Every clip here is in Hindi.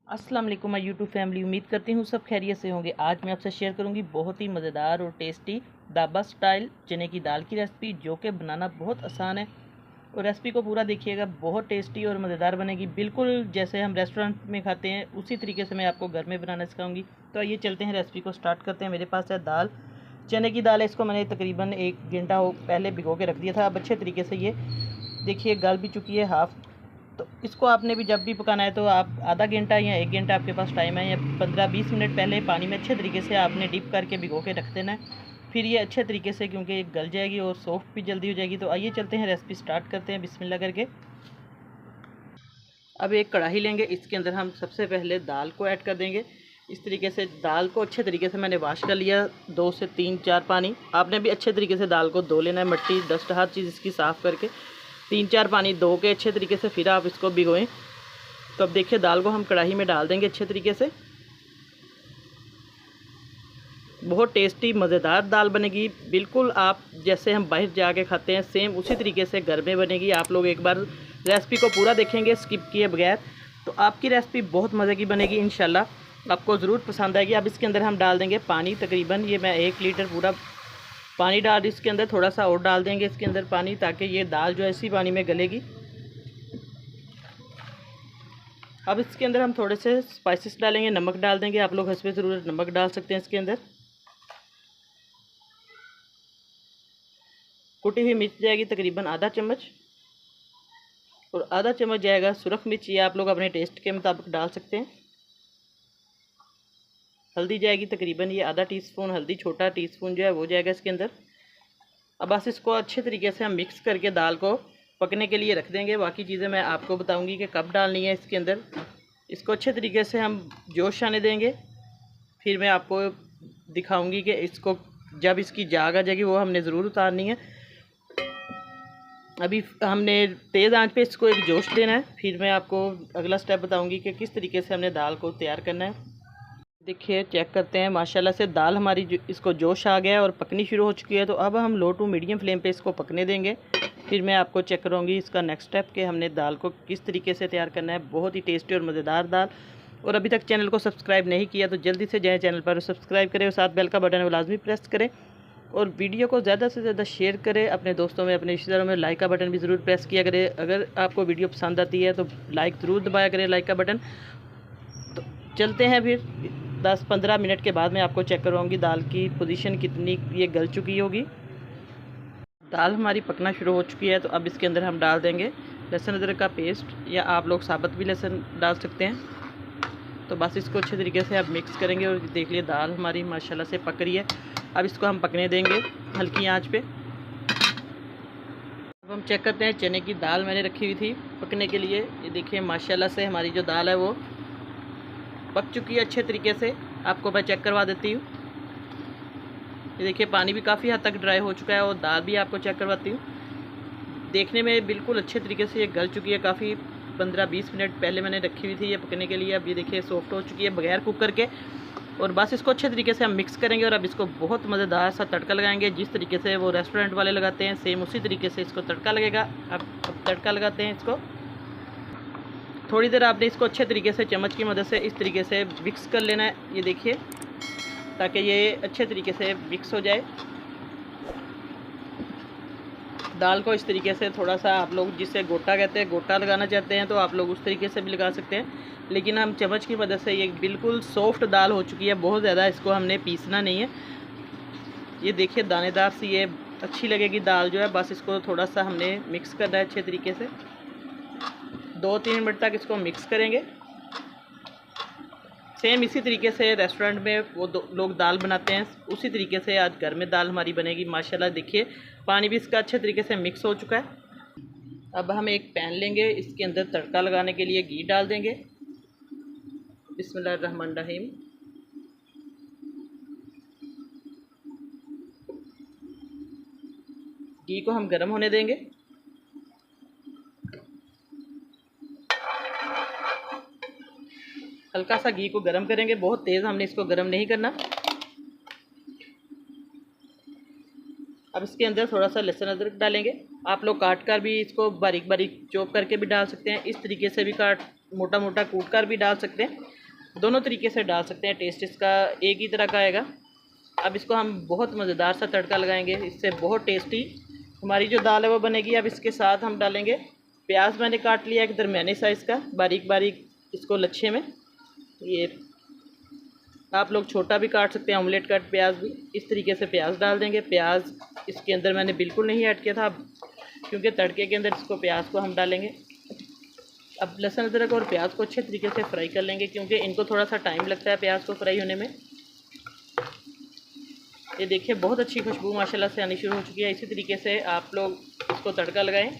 अस्सलाम वालेकुम माय यूट्यूब फैमिली। उम्मीद करती हूँ सब खैरियत से होंगे। आज मैं आपसे शेयर करूँगी बहुत ही मज़ेदार और टेस्टी ढाबा स्टाइल चने की दाल की रेसिपी, जो कि बनाना बहुत आसान है। और रेसिपी को पूरा देखिएगा, बहुत टेस्टी और मज़ेदार बनेगी, बिल्कुल जैसे हम रेस्टोरेंट में खाते हैं उसी तरीके से मैं आपको घर में बनाना सिखाऊंगी। तो आइए चलते हैं, रेसिपी को स्टार्ट करते हैं। मेरे पास है दाल, चने की दाल है। इसको मैंने तकरीबन 1 घंटा हो पहले भिगो के रख दिया था। अब अच्छे तरीके से ये देखिए गल भी चुकी है हाफ़। तो इसको आपने भी जब भी पकाना है तो आप आधा घंटा या 1 घंटा आपके पास टाइम है, या 15-20 मिनट पहले पानी में अच्छे तरीके से आपने डिप करके भिगो के रख देना है। फिर ये अच्छे तरीके से, क्योंकि ये गल जाएगी और सॉफ्ट भी जल्दी हो जाएगी। तो आइए चलते हैं, रेसिपी स्टार्ट करते हैं बिस्मिल्लाह करके। अब एक कढ़ाई लेंगे, इसके अंदर हम सबसे पहले दाल को ऐड कर देंगे। इस तरीके से दाल को अच्छे तरीके से मैंने वॉश कर लिया, 2 से 3-4 पानी। आपने भी अच्छे तरीके से दाल को धो लेना है, मिट्टी डस्ट हर चीज़ इसकी साफ़ करके 3-4 पानी धो के अच्छे तरीके से फिर आप इसको भिगोएं। तो अब देखिए दाल को हम कढ़ाई में डाल देंगे अच्छे तरीके से। बहुत टेस्टी मज़ेदार दाल बनेगी, बिल्कुल आप जैसे हम बाहर जाके खाते हैं सेम उसी तरीके से घर में बनेगी। आप लोग एक बार रेसिपी को पूरा देखेंगे स्किप किए बगैर, तो आपकी रेसिपी बहुत मज़े की बनेगी, इंशाल्लाह आपको ज़रूर पसंद आएगी। अब इसके अंदर हम डाल देंगे पानी, तकरीबन ये मैं 1 लीटर पूरा पानी डाल दी। इसके अंदर थोड़ा सा और डाल देंगे इसके अंदर पानी, ताकि ये दाल जो है इसी पानी में गलेगी। अब इसके अंदर हम थोड़े से स्पाइसेस डालेंगे, नमक डाल देंगे। आप लोग हस्बे ज़रूरत नमक डाल सकते हैं इसके अंदर। कुटी हुई मिर्च जाएगी तकरीबन आधा चम्मच, और आधा चम्मच जाएगा सुरख मिर्च, ये आप लोग अपने टेस्ट के मुताबिक डाल सकते हैं। हल्दी जाएगी तकरीबन ये आधा टीस्पून, हल्दी छोटा टीस्पून जो है वो जाएगा इसके अंदर। अब बस इसको अच्छे तरीके से हम मिक्स करके दाल को पकने के लिए रख देंगे। बाकी चीज़ें मैं आपको बताऊंगी कि कब डालनी है इसके अंदर। इसको अच्छे तरीके से हम जोश आने देंगे, फिर मैं आपको दिखाऊंगी कि इसको जब इसकी जाग आ जाएगी वो हमने ज़रूर उतारनी है। अभी हमने तेज़ आंच पे इसको एक जोश देना है, फिर मैं आपको अगला स्टेप बताऊंगी कि किस तरीके से हमने दाल को तैयार करना है। देखिए चेक करते हैं, माशाल्लाह से दाल हमारी इसको जोश आ गया है और पकनी शुरू हो चुकी है। तो अब हम लो टू मीडियम फ्लेम पे इसको पकने देंगे, फिर मैं आपको चेक करूँगी इसका नेक्स्ट स्टेप कि हमने दाल को किस तरीके से तैयार करना है। बहुत ही टेस्टी और मज़ेदार दाल। और अभी तक चैनल को सब्सक्राइब नहीं किया तो जल्दी से जाएँ चैनल पर, सब्सक्राइब करें और साथ बेल का बटन वो लाजमी प्रेस करें, और वीडियो को ज़्यादा से ज़्यादा शेयर करें अपने दोस्तों में, अपने रिश्तेदारों में। लाइक का बटन भी ज़रूर प्रेस किया करें। अगर आपको वीडियो पसंद आती है तो लाइक ज़रूर दबाया करें, लाइक का बटन। तो चलते हैं फिर 10-15 मिनट के बाद मैं आपको चेक करवाऊँगी दाल की पोजीशन कितनी ये गल चुकी होगी। दाल हमारी पकना शुरू हो चुकी है। तो अब इसके अंदर हम डाल देंगे लहसुन अदरक का पेस्ट, या आप लोग साबुत भी लहसुन डाल सकते हैं। तो बस इसको अच्छे तरीके से आप मिक्स करेंगे, और देख लिए दाल हमारी माशाल्लाह से पक रही है। अब इसको हम पकने देंगे हल्की आंच पे। अब हम चेक करते हैं, चने की दाल मैंने रखी हुई थी पकने के लिए। ये देखिए माशाल्लाह से हमारी जो दाल है वो पक चुकी है अच्छे तरीके से। आपको मैं चेक करवा देती हूँ। ये देखिए पानी भी काफ़ी हद तक ड्राई हो चुका है, और दाल भी आपको चेक करवाती हूँ। देखने में बिल्कुल अच्छे तरीके से ये गल चुकी है। काफ़ी 15-20 मिनट पहले मैंने रखी हुई थी ये पकने के लिए। अब ये देखिए सॉफ्ट हो चुकी है बगैर कुकर के। और बस इसको अच्छे तरीके से हम मिक्स करेंगे, और अब इसको बहुत मज़ेदार सा तड़का लगाएंगे। जिस तरीके से वो रेस्टोरेंट वाले लगाते हैं सेम उसी तरीके से इसको तड़का लगेगा। अब तड़का लगाते हैं इसको। थोड़ी देर आपने इसको अच्छे तरीके से चम्मच की मदद से इस तरीके से मिक्स कर लेना है, ये देखिए, ताकि ये अच्छे तरीके से मिक्स हो जाए। दाल को इस तरीके से थोड़ा सा, आप लोग जिसे गोटा कहते हैं, गोटा लगाना चाहते हैं तो आप लोग उस तरीके से भी लगा सकते हैं, लेकिन हम चम्मच की मदद से, ये बिल्कुल सॉफ्ट दाल हो चुकी है, बहुत ज़्यादा इसको हमने पीसना नहीं है। ये देखिए दानेदार सी ये अच्छी लगेगी दाल जो है। बस इसको थोड़ा सा हमने मिक्स करना है अच्छे तरीके से। 2-3 मिनट तक इसको मिक्स करेंगे। सेम इसी तरीके से रेस्टोरेंट में वो लोग दाल बनाते हैं उसी तरीके से आज घर में दाल हमारी बनेगी माशाल्लाह। देखिए पानी भी इसका अच्छे तरीके से मिक्स हो चुका है। अब हम एक पैन लेंगे, इसके अंदर तड़का लगाने के लिए घी डाल देंगे। बिस्मिल्लाहिर्रहमानिर्रहीम। घी को हम गर्म होने देंगे। हल्का सा घी को गर्म करेंगे, बहुत तेज़ हमने इसको गर्म नहीं करना। अब इसके अंदर थोड़ा सा लहसुन अदरक डालेंगे। आप लोग काट कर भी इसको बारीक बारीक चॉप करके भी डाल सकते हैं, इस तरीके से भी काट मोटा मोटा कूट कर भी डाल सकते हैं। दोनों तरीके से डाल सकते हैं, टेस्ट इसका एक ही तरह का आएगा। अब इसको हम बहुत मज़ेदार सा तड़का लगाएंगे, इससे बहुत टेस्टी हमारी जो दाल है वो बनेगी। अब इसके साथ हम डालेंगे प्याज, मैंने काट लिया एक दरमियाने साइज़ का, बारीक बारीक इसको लच्छे में। ये आप लोग छोटा भी काट सकते हैं, ऑमलेट कट प्याज भी। इस तरीके से प्याज डाल देंगे। प्याज इसके अंदर मैंने बिल्कुल नहीं ऐड किया था, क्योंकि तड़के के अंदर इसको प्याज को हम डालेंगे। अब लहसुन अदरक और प्याज को अच्छे तरीके से फ्राई कर लेंगे, क्योंकि इनको थोड़ा सा टाइम लगता है प्याज को फ्राई होने में। ये देखिए बहुत अच्छी खुशबू माशाल्लाह से आनी शुरू हो चुकी है। इसी तरीके से आप लोग इसको तड़का लगाएं।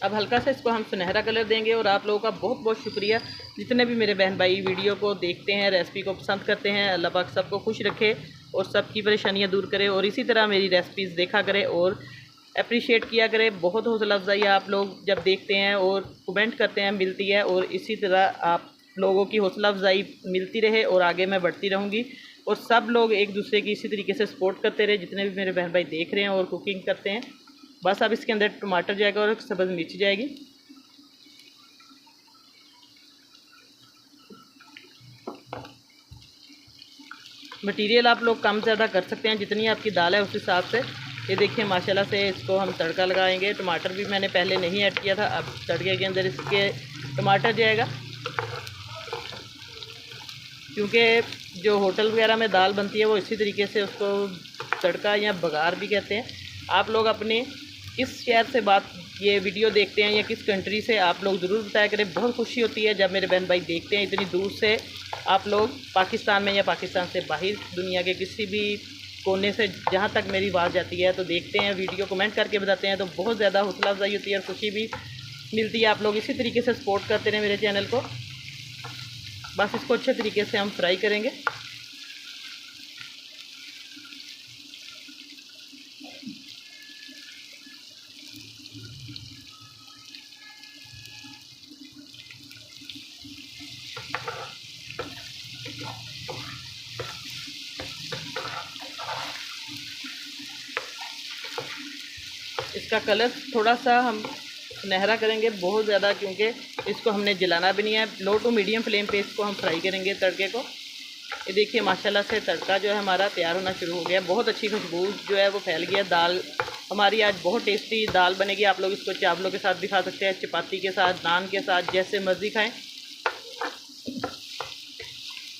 अब हल्का सा इसको हम सुनहरा कलर देंगे। और आप लोगों का बहुत बहुत शुक्रिया, जितने भी मेरे बहन भाई वीडियो को देखते हैं, रेसिपी को पसंद करते हैं। अल्लाह पाक सबको खुश रखे और सबकी परेशानियां दूर करे, और इसी तरह मेरी रेसिपीज़ देखा करें और अप्रिशिएट किया करें। बहुत हौसला अफजाई आप लोग जब देखते हैं और कमेंट करते हैं मिलती है, और इसी तरह आप लोगों की हौसला अफजाई मिलती रहे और आगे मैं बढ़ती रहूँगी। और सब लोग एक दूसरे की इसी तरीके से सपोर्ट करते रहे, जितने भी मेरे बहन भाई देख रहे हैं और कुकिंग करते हैं। बस अब इसके अंदर टमाटर जाएगा और सब्ज़ मिर्च जाएगी। मटेरियल आप लोग कम ज़्यादा कर सकते हैं, जितनी आपकी दाल है उस हिसाब से। ये देखिए माशाल्लाह से इसको हम तड़का लगाएंगे। टमाटर भी मैंने पहले नहीं ऐड किया था, अब तड़के के अंदर इसके टमाटर जाएगा, क्योंकि जो होटल वगैरह में दाल बनती है वो इसी तरीके से उसको तड़का या बघार भी कहते हैं। आप लोग अपने किस शहर से ये वीडियो देखते हैं या किस कंट्री से, आप लोग ज़रूर बताया करें। बहुत खुशी होती है जब मेरे बहन भाई देखते हैं इतनी दूर से। आप लोग पाकिस्तान में या पाकिस्तान से बाहर दुनिया के किसी भी कोने से जहाँ तक मेरी आवाज़ जाती है तो देखते हैं वीडियो, कमेंट करके बताते हैं, तो बहुत ज़्यादा हौसला अफजाई होती है और खुशी भी मिलती है। आप लोग इसी तरीके से सपोर्ट करते रहें मेरे चैनल को। बस इसको अच्छे तरीके से हम फ्राई करेंगे। इसका कलर थोड़ा सा हम सुनहरा करेंगे, बहुत ज़्यादा, क्योंकि इसको हमने जलाना भी नहीं है। लो टू मीडियम फ्लेम पे इसको हम फ्राई करेंगे तड़के को। ये देखिए माशाल्लाह से तड़का जो है हमारा तैयार होना शुरू हो गया। बहुत अच्छी खुशबू जो है वो फैल गया। दाल हमारी आज बहुत टेस्टी दाल बनेगी। आप लोग इसको चावलों के साथ भी खा सकते हैं, चपाती के साथ, नान के साथ, जैसे मर्ज़ी खाएँ।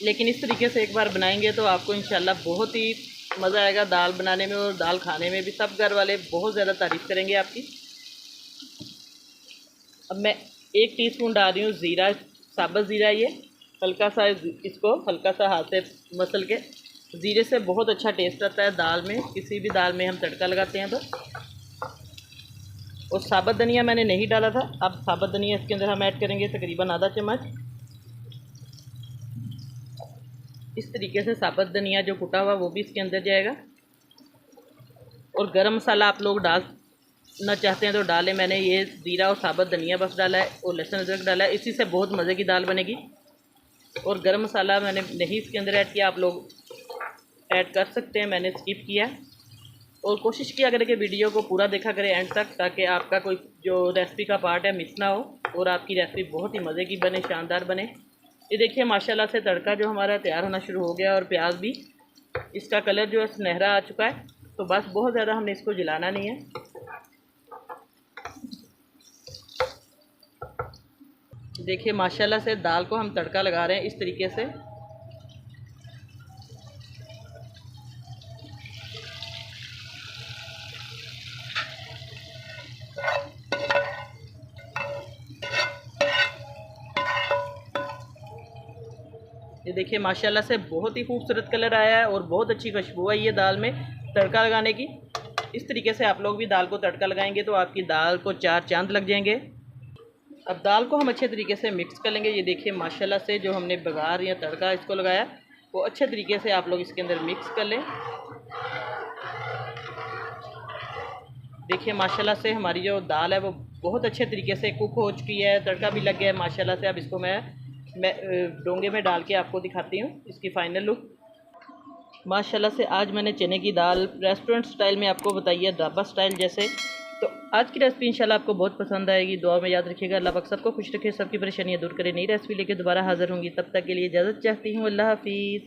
लेकिन इस तरीके से एक बार बनाएंगे तो आपको इंशाल्लाह बहुत ही मज़ा आएगा दाल बनाने में और दाल खाने में भी। सब घर वाले बहुत ज़्यादा तारीफ़ करेंगे आपकी। अब मैं 1 टीस्पून डाल रही हूँ ज़ीरा, साबुत ज़ीरा। ये हल्का सा, इसको हल्का सा हाथ से मसल के। ज़ीरे से बहुत अच्छा टेस्ट आता है दाल में, किसी भी दाल में हम तड़का लगाते हैं तो। और साबुत धनिया मैंने नहीं डाला था, अब साबुत धनिया इसके अंदर हम ऐड करेंगे तकरीबन आधा चम्मच। इस तरीके से साबुत धनिया जो कुटा हुआ वो भी इसके अंदर जाएगा। और गरम मसाला आप लोग डालना चाहते हैं तो डालें। मैंने ये ज़ीरा और साबुत धनिया बस डाला है और लहसुन अदरक डाला है, इसी से बहुत मज़े की दाल बनेगी। और गरम मसाला मैंने नहीं इसके अंदर ऐड किया, आप लोग ऐड कर सकते हैं, मैंने स्किप किया। और कोशिश किया करें कि वीडियो को पूरा देखा करें एंड तक, ताकि आपका कोई जो रेसिपी का पार्ट है मिस ना हो और आपकी रेसिपी बहुत ही मज़े की बने, शानदार बने। ये देखिए माशाल्लाह से तड़का जो हमारा तैयार होना शुरू हो गया और प्याज भी, इसका कलर जो है सुनहरा आ चुका है। तो बस बहुत ज़्यादा हमने इसको जलाना नहीं है। देखिए माशाल्लाह से दाल को हम तड़का लगा रहे हैं इस तरीके से। ये देखिए माशाल्लाह से बहुत ही खूबसूरत कलर आया है और बहुत अच्छी खुशबू आई है दाल में तड़का लगाने की। इस तरीके से आप लोग भी दाल को तड़का लगाएंगे तो आपकी दाल को 4 चांद लग जाएंगे। अब दाल को हम अच्छे तरीके से मिक्स कर लेंगे। ये देखिए माशाल्लाह से जो हमने बघार या तड़का इसको लगाया वो अच्छे तरीके से आप लोग इसके अंदर मिक्स कर लें। देखिए माशाल्लाह से हमारी जो दाल है वो बहुत अच्छे तरीके से कुक हो चुकी है, तड़का भी लग गया है माशाल्लाह से। अब इसको मैं डोंगे में डाल के आपको दिखाती हूँ इसकी फ़ाइनल लुक। माशाल्लाह से आज मैंने चने की दाल रेस्टोरेंट स्टाइल में आपको बताई है, ढाबा स्टाइल जैसे। तो आज की रेसिपी इंशाल्लाह आपको बहुत पसंद आएगी। दुआ में याद रखिएगा। अल्लाह पाक सबको खुश रखे, सबकी परेशानियाँ दूर करे। नई रेसिपी लेके दोबारा हाजिर होंगी, तब तक के लिए इजाज़त चाहती हूँ। अल्लाह हाफिज़।